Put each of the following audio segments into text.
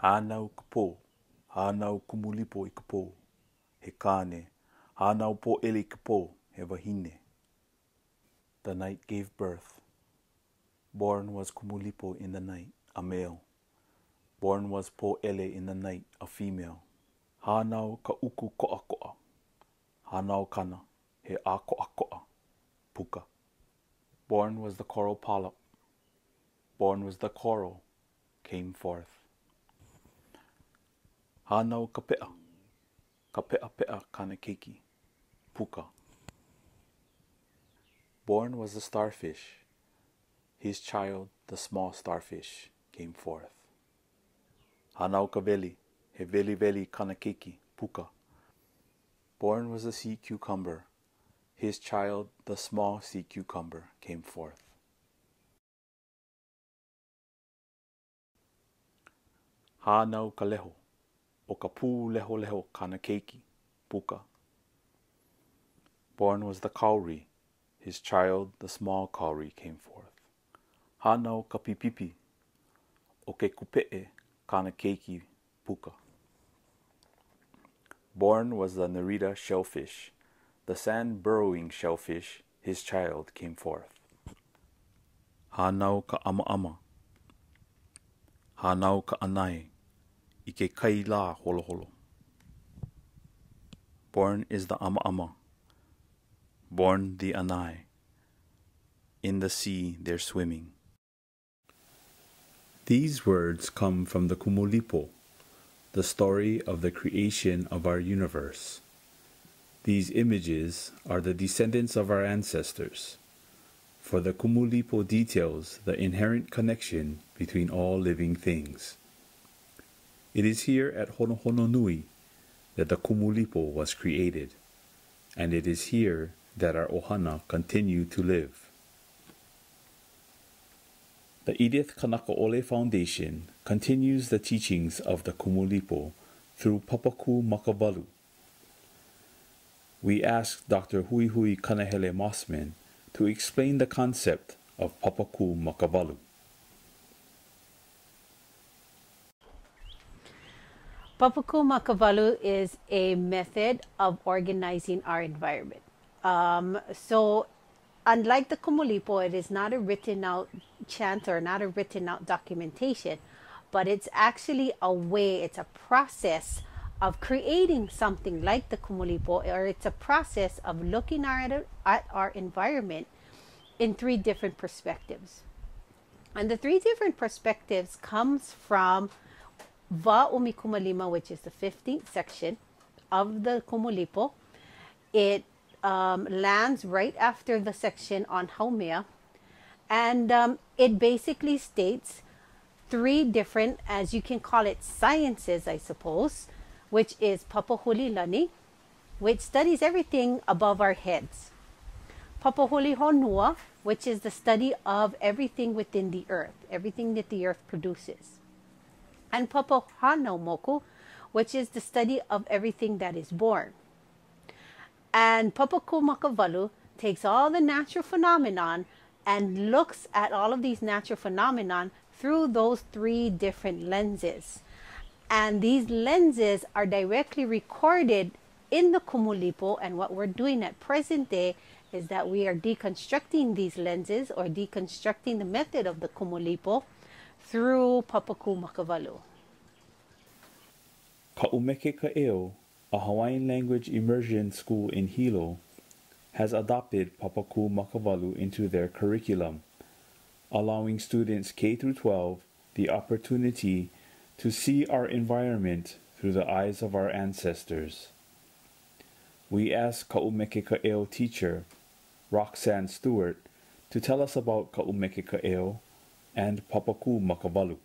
Hānau ka pō, hānau kumulipo I ka pō, he kāne, hānau pō ele I ka pō, he wahine. The night gave birth. Born was kumulipo in the night, a male. Born was pō ele in the night, a female. Hānau ka uku ko'a ko'a. Hānau kana, he a ko'a ko'a, puka. Born was the coral polyp. Born was the coral, came forth. Hānau ka pea pea kana keiki, puka. Born was the starfish. His child, the small starfish, came forth. Hānau ka veli, he veli veli kana keiki, puka. Born was the sea cucumber. His child, the small sea cucumber, came forth. Hānau ka leho, o ka pū leho leho kana keiki, puka. Born was the kauri. His child, the small kauri, came forth. Hānau ka pipipi, o ke kupe'e kana keiki, puka. Born was the Narita shellfish. The sand-burrowing shellfish, his child, came forth. Hānau ka ama-ama. Hānau ka anai, I ke kai la holo holo. Born is the ama-ama. Born the anai. In the sea they're swimming. These words come from the Kumulipo, the story of the creation of our universe. These images are the descendants of our ancestors, for the Kumulipo details the inherent connection between all living things. It is here at Honohononui that the Kumulipo was created, and it is here that our ohana continue to live. The Edith Kanakaole Foundation continues the teachings of the Kumulipo through Papaku Makawalu. We asked Dr. Huihui Kanahele Mossman to explain the concept of Papaku Makawalu. Papaku Makawalu is a method of organizing our environment. So unlike the Kumulipo, it is not a written out chant or not a written out documentation, but it's actually a way, it's a process of creating something like the Kumulipo, or it's a process of looking at our environment in three different perspectives. And the three different perspectives comes from Wa'umikumalima, which is the 15th section of the Kumulipo. It lands right after the section on Haumea, and it basically states three different, as you can call it, sciences, I suppose, which is Papahuli-lani, which studies everything above our heads. Papahuli-honua, which is the study of everything within the earth, everything that the earth produces. And Papahanaumoku, which is the study of everything that is born. And Papaku Makawalu takes all the natural phenomenon and looks at all of these natural phenomenon through those three different lenses. And these lenses are directly recorded in the Kumulipo, and what we're doing at present day is that we are deconstructing these lenses, or deconstructing the method of the Kumulipo through Papaku Makawalu. Ka'umeke Ka'eo, a Hawaiian language immersion school in Hilo, has adopted Papaku Makawalu into their curriculum, allowing students K through 12 the opportunity to see our environment through the eyes of our ancestors. We asked Ka'umeke Ka'eo teacher, Roxanne Stewart, to tell us about Ka'umeke Ka'eo and Papaku Makawalu.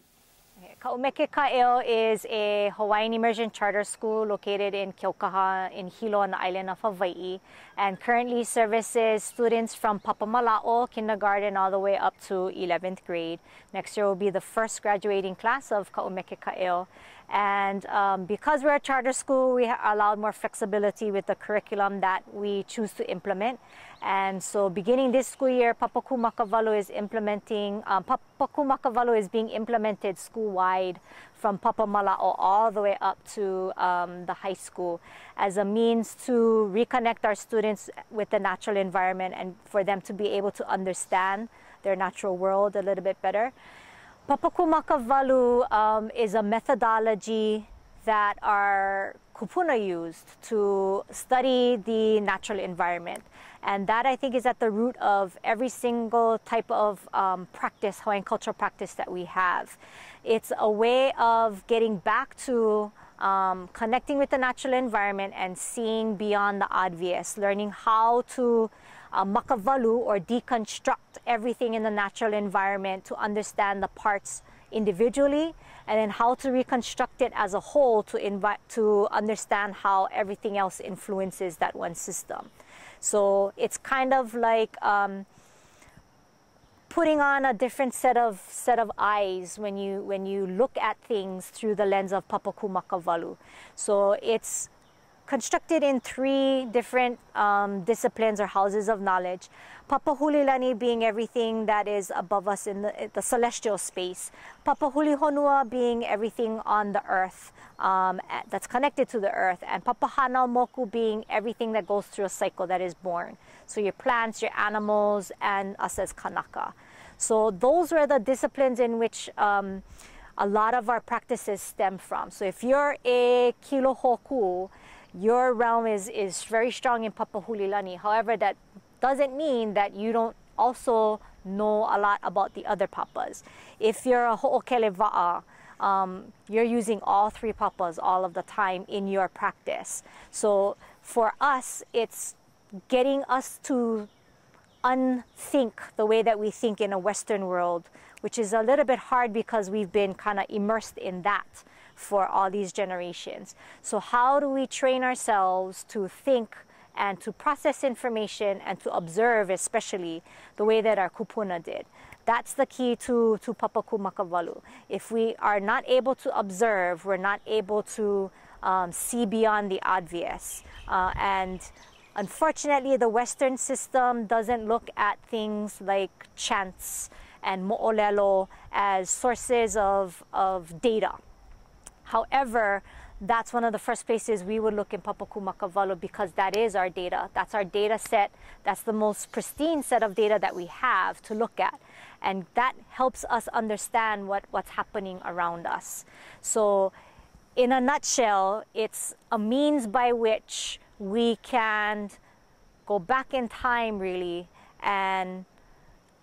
Ka'umeke Ka'eo is a Hawaiian immersion charter school located in Keaukaha in Hilo on the island of Hawaii, and currently services students from Papamala'o kindergarten all the way up to 11th grade. Next year will be the first graduating class of Ka'umeke Ka'eo, And because we're a charter school, we are allowed more flexibility with the curriculum that we choose to implement. And so beginning this school year, Papaku Makawalu is implementing, Papaku Makawalu is being implemented school-wide from Papamala'o all the way up to the high school as a means to reconnect our students with the natural environment and for them to be able to understand their natural world a little bit better. Papaku Makawalu is a methodology that our kupuna used to study the natural environment. And that, I think, is at the root of every single type of practice, Hawaiian cultural practice that we have. It's a way of getting back to connecting with the natural environment and seeing beyond the obvious, learning how to makavalu or deconstruct everything in the natural environment to understand the parts individually, and then how to reconstruct it as a whole to understand how everything else influences that one system. So it's kind of like putting on a different set of eyes when you look at things through the lens of Papaku Makawalu. So it's constructed in 3 different disciplines or houses of knowledge. Papahulilani being everything that is above us in the celestial space. Papahulihonua being everything on the earth that's connected to the earth. And Papahanaumoku being everything that goes through a cycle that is born. So your plants, your animals, and us as Kanaka. So those were the disciplines in which a lot of our practices stem from. So if you're a Kilohoku, your realm is very strong in Papahulilani. However, that doesn't mean that you don't also know a lot about the other papas. If you're a Ho'okeleva'a, you're using all 3 papas all of the time in your practice. So for us, it's getting us to unthink the way that we think in a Western world, which is a little bit hard because we've been kind of immersed in that for all these generations. So how do we train ourselves to think and to process information and to observe, especially the way that our kupuna did? That's the key to Papaku Makawalu. If we are not able to observe, we're not able to see beyond the obvious. And unfortunately, the Western system doesn't look at things like chants and mo'olelo as sources of data. However, that's one of the first places we would look in Papaku Makawalu because that is our data. That's our data set. That's the most pristine set of data that we have to look at. And that helps us understand what's happening around us. So in a nutshell, it's a means by which we can go back in time really and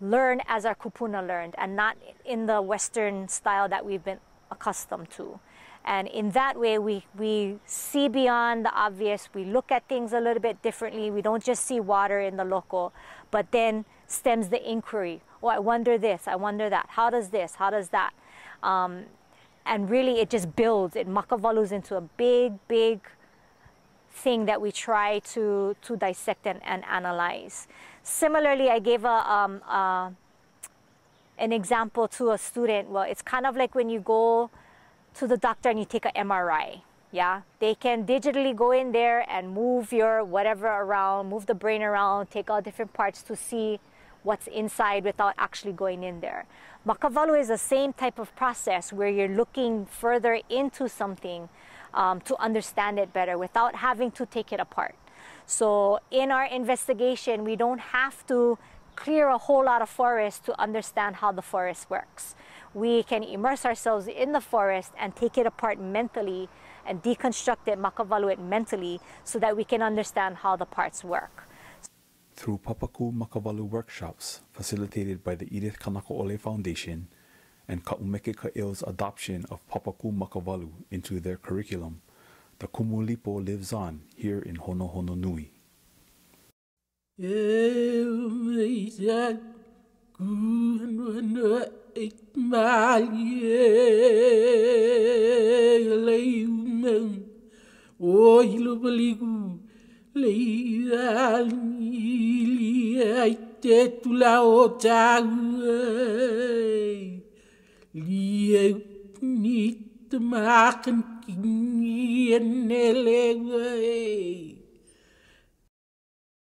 learn as our kupuna learned and not in the Western style that we've been accustomed to. And in that way, we see beyond the obvious. We look at things a little bit differently. We don't just see water in the local, but then stems the inquiry. Oh, I wonder this, I wonder that. How does this, how does that? And really it just builds. It makawalus into a big, big thing that we try to dissect and analyze. Similarly, I gave an example to a student. Well, it's kind of like when you go to the doctor and you take an MRI. Yeah, they can digitally go in there and move your whatever around, move the brain around, take all different parts to see what's inside without actually going in there. Makawalu is the same type of process where you're looking further into something to understand it better without having to take it apart. So in our investigation, we don't have to clear a whole lot of forest to understand how the forest works. We can immerse ourselves in the forest and take it apart mentally and deconstruct it, makawalu it mentally, so that we can understand how the parts work. Through Papaku Makawalu workshops facilitated by the Edith Kanakaole Foundation and Ka'umeke Ka'il's adoption of Papaku Makawalu into their curriculum, the Kumulipo lives on here in Honohononui. te maken kingi en elewe